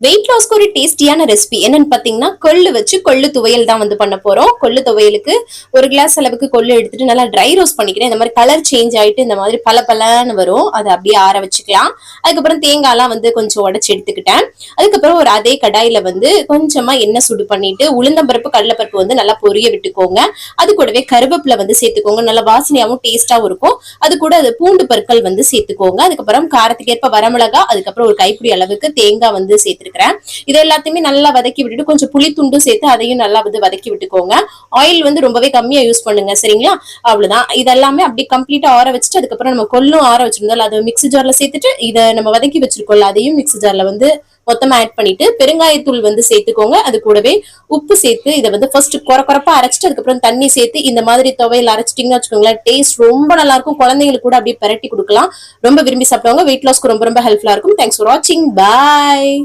Wait லாஸ்க்கு ஒரு டேஸ்டியான recipe என்னன்னு பாத்தீங்கன்னா, கொள்ளு வச்சு கொள்ளு துவையல் தான் வந்து பண்ண போறோம். கொள்ளு துவையலுக்கு ஒரு கிளாஸ் அளவுக்கு கொள்ளு எடுத்துட்டு நல்லா ட்ரை ரோஸ்ட் பண்ணிக்கிறேன். இந்த மாதிரி கலர் சேஞ்ச் ஆயிட்டு இந்த மாதிரி பளபளன்னு வரும். அதை அப்படியே ஆற வச்சுக்கலாம். அதுக்கப்புறம் தேங்காய்லாம் வந்து கொஞ்சம் உடைச்சு எடுத்துக்கிட்டேன். அதுக்கப்புறம் ஒரு அதே கடாயில வந்து கொஞ்சமா எண்ணெய் சுடு பண்ணிட்டு உளுந்தம்பருப்பு கடலைப்பருப்பு வந்து நல்லா பொரிய விட்டுக்கோங்க. அது கூடவே கருவேப்பிலை வந்து சேர்த்துக்கோங்க. நல்லா வாசனையாவும் டேஸ்டாவும் இருக்கும். அது கூட அது பூண்டு பற்கள் வந்து சேர்த்துக்கோங்க. அதுக்கப்புறம் காரத்துக்கு ஏற்ப வரமிளகா, அதுக்கப்புறம் ஒரு கைப்பிடி அளவுக்கு தேங்காய் வந்து சேர்த்துருக்கிறேன். இது எல்லாத்தையுமே நல்லா வதக்கி விட்டுட்டு கொஞ்சம் புளி துண்டு சேர்த்து அதையும் நல்லா வந்து வதக்கி விட்டுக்கோங்க. ஆயில் வந்து ரொம்பவே கம்மியா யூஸ் பண்ணுங்க, சரிங்களா? அவ்வளவுதான். இதெல்லாமே அப்படி கம்ப்ளீட்டா ஆற வச்சுட்டு அதுக்கப்புறம் நம்ம கொள்ளும் ஆற வச்சிருந்தோம், அதை மிக்ஸி ஜார்ல சேர்த்துட்டு இதை நம்ம வதக்கி வச்சிருக்கோம்ல அதையும் மிக்ஸி ஜார்ல வந்து மொத்தமா ஆட் பண்ணிட்டு பெருங்காயத்தூள் வந்து சேர்த்துக்கோங்க. அது கூடவே உப்பு சேர்த்து இதை வந்து ஃபர்ஸ்ட் கொரப்பா அரைச்சிட்டு அதுக்கப்புறம் தண்ணி சேர்த்து இந்த மாதிரி துவையல் அரைச்சிட்டீங்கன்னு வச்சுக்கோங்களேன், டேஸ்ட் ரொம்ப நல்லா இருக்கும். குழந்தைங்களுக்கு கூட அப்படியே பரட்டி கொடுக்கலாம். ரொம்ப விரும்பி சாப்பிடுவாங்க. வெயிட் லாஸ்க்கு ரொம்ப ரொம்ப ஹெல்ப்ஃபுல்லா இருக்கும். தேங்க்ஸ் ஃபார் வாட்சிங். பாய்.